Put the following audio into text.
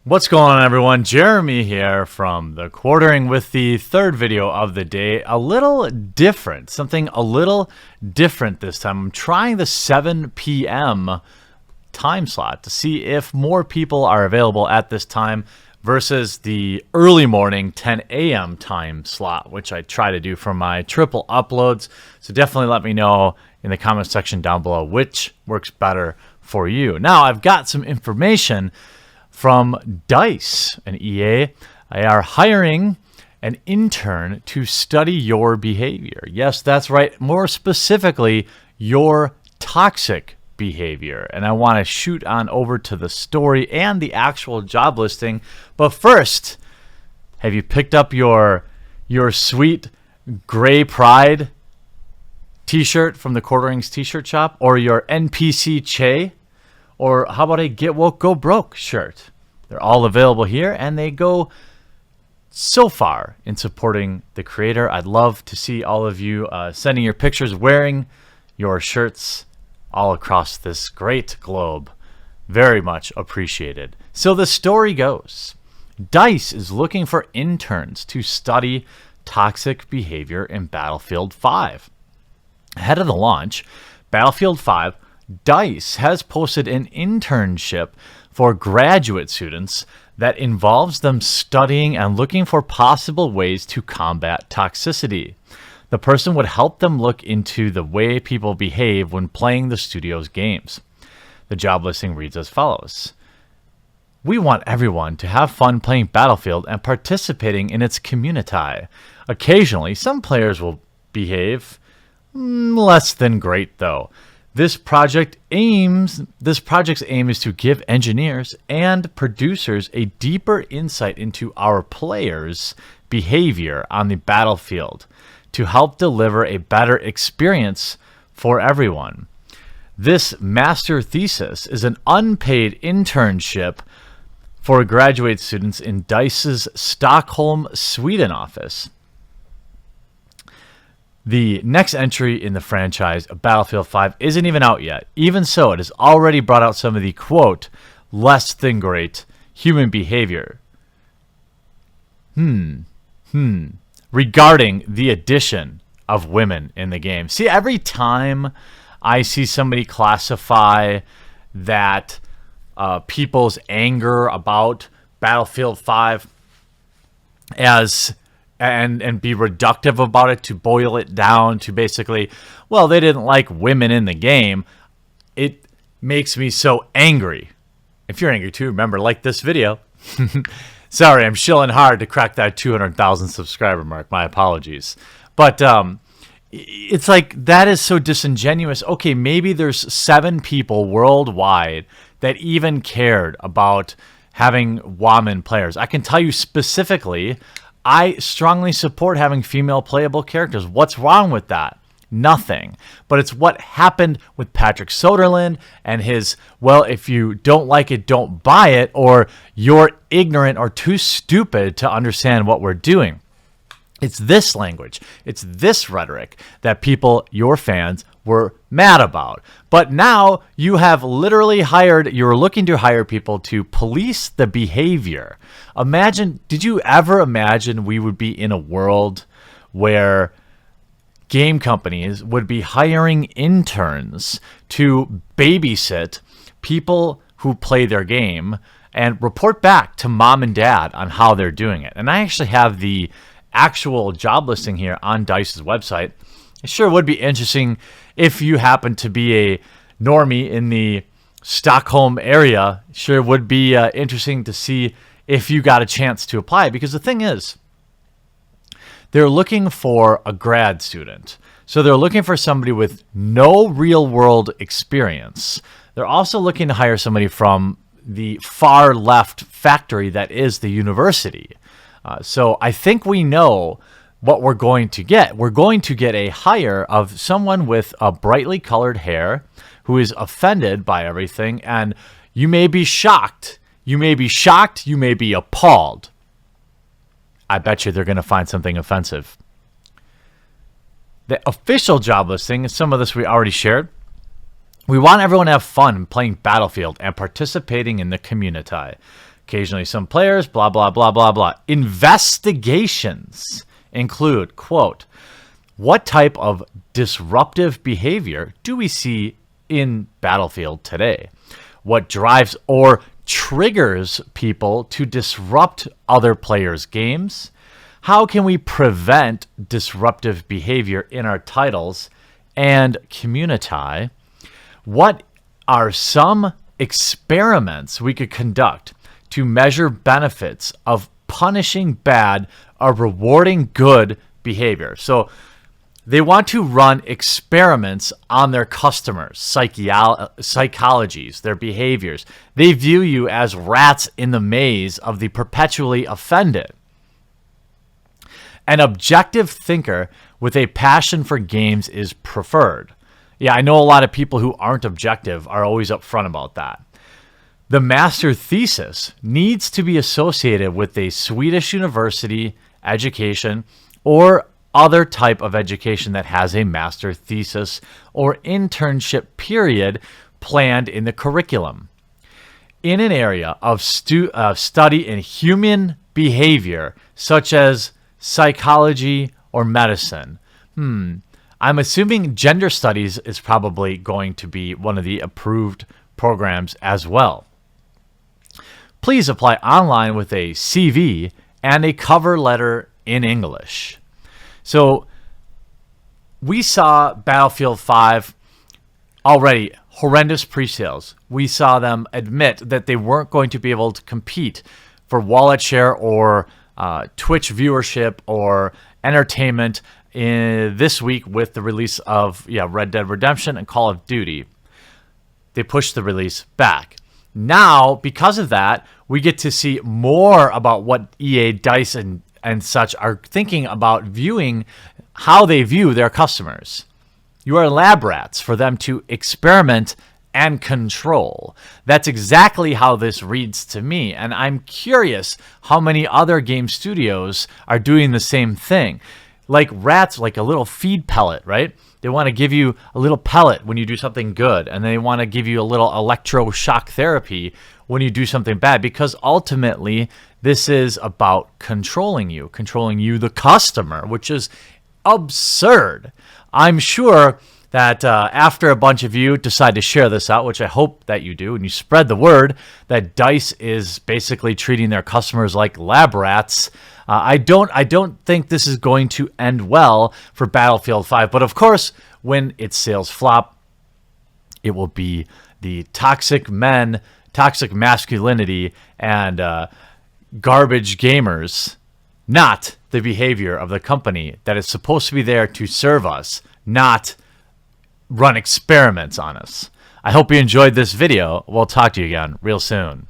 What's going on, everyone? Jeremy here from the Quartering with the third video of the day. A little different, something a little different this time. I'm trying the 7 p.m. time slot to see if more people are available at this time versus the early morning 10 a.m. time slot, which I try to do for my triple uploads. So definitely let me know in the comment section down below which works better for you. Now, I've got some information from DICE and EA. They are hiring an intern to study your behavior. Yes, that's right. More specifically, your toxic behavior. And I want to shoot on over to the story and the actual job listing. But first, have you picked up your sweet Gray Pride t-shirt from the Quarterings t-shirt shop, or your NPC Che? Or how about a Get Woke, Go Broke shirt? They're all available here, and they go so far in supporting the creator. I'd love to see all of you sending your pictures wearing your shirts all across this great globe. Very much appreciated. So the story goes, DICE is looking for interns to study toxic behavior in Battlefield 5. Ahead of the launch, Battlefield 5, DICE has posted an internship for graduate students that involves them studying and looking for possible ways to combat toxicity. The person would help them look into the way people behave when playing the studio's games. The job listing reads as follows. We want everyone to have fun playing Battlefield and participating in its community. Occasionally, some players will behave less than great, though. This project's aim is to give engineers and producers a deeper insight into our players' behavior on the battlefield to help deliver a better experience for everyone. This master thesis is an unpaid internship for graduate students in DICE's Stockholm, Sweden office. The next entry in the franchise, Battlefield 5, isn't even out yet. Even so, it has already brought out some of the, quote, less than great human behavior. Regarding the addition of women in the game. See, every time I see somebody classify that people's anger about Battlefield 5 as and be reductive about it, to boil it down to basically, well, they didn't like women in the game, it makes me so angry. If you're angry too, remember, like this video. Sorry, I'm shilling hard to crack that 200,000 subscriber mark. My apologies. But it's like, that is so disingenuous. Okay, maybe there's 7 people worldwide that even cared about having women players. I can tell you specifically, I strongly support having female playable characters. What's wrong with that? Nothing. But it's what happened with Patrick Soderlund and his, well, if you don't like it, don't buy it, or you're ignorant or too stupid to understand what we're doing. It's this language, it's this rhetoric that people, your fans, were mad about. But now you have literally you're looking to hire people to police the behavior. Did you ever imagine we would be in a world where game companies would be hiring interns to babysit people who play their game and report back to mom and dad on how they're doing it? And I actually have the actual job listing here on DICE's website. It sure would be interesting if you happen to be a normie in the Stockholm area. Sure would be interesting to see if you got a chance to apply, because the thing is, they're looking for a grad student. So they're looking for somebody with no real world experience. They're also looking to hire somebody from the far left factory that is the university. So I think we know what we're going to get. We're going to get a hire of someone with a brightly colored hair who is offended by everything. And you may be shocked. You may be shocked. You may be appalled. I bet you they're going to find something offensive. The official job listing, some of this we already shared. We want everyone to have fun playing Battlefield and participating in the community. Occasionally some players, blah, blah, blah, blah, blah. Investigations include, quote, what type of disruptive behavior do we see in Battlefield today? What drives or triggers people to disrupt other players' games? How can we prevent disruptive behavior in our titles and community? What are some experiments we could conduct to measure benefits of punishing bad or rewarding good behavior? So they want to run experiments on their customers, psychologies, their behaviors. They view you as rats in the maze of the perpetually offended. An objective thinker with a passion for games is preferred. Yeah, I know a lot of people who aren't objective are always upfront about that. The master thesis needs to be associated with a Swedish university education or other type of education that has a master thesis or internship period planned in the curriculum. In an area of study in human behavior, such as psychology or medicine. I'm assuming gender studies is probably going to be one of the approved programs as well. Please apply online with a CV and a cover letter in English. So we saw Battlefield 5 already horrendous pre-sales. We saw them admit that they weren't going to be able to compete for wallet share or Twitch viewership or entertainment this week with the release of Red Dead Redemption and Call of Duty. They pushed the release back. Now, because of that, we get to see more about what EA, DICE, and such are thinking about viewing how they view their customers. You are lab rats for them to experiment and control. That's exactly how this reads to me, and I'm curious how many other game studios are doing the same thing. Like rats, like a little feed pellet, right? They want to give you a little pellet when you do something good, and they want to give you a little electroshock therapy when you do something bad, because ultimately this is about controlling you, the customer, which is absurd. I'm sure that after a bunch of you decide to share this out, which I hope that you do, and you spread the word that DICE is basically treating their customers like lab rats, I don't think this is going to end well for Battlefield 5. But of course, when its sales flop, it will be the toxic men, toxic masculinity, and garbage gamers, not the behavior of the company that is supposed to be there to serve us, not run experiments on us. I hope you enjoyed this video. We'll talk to you again real soon.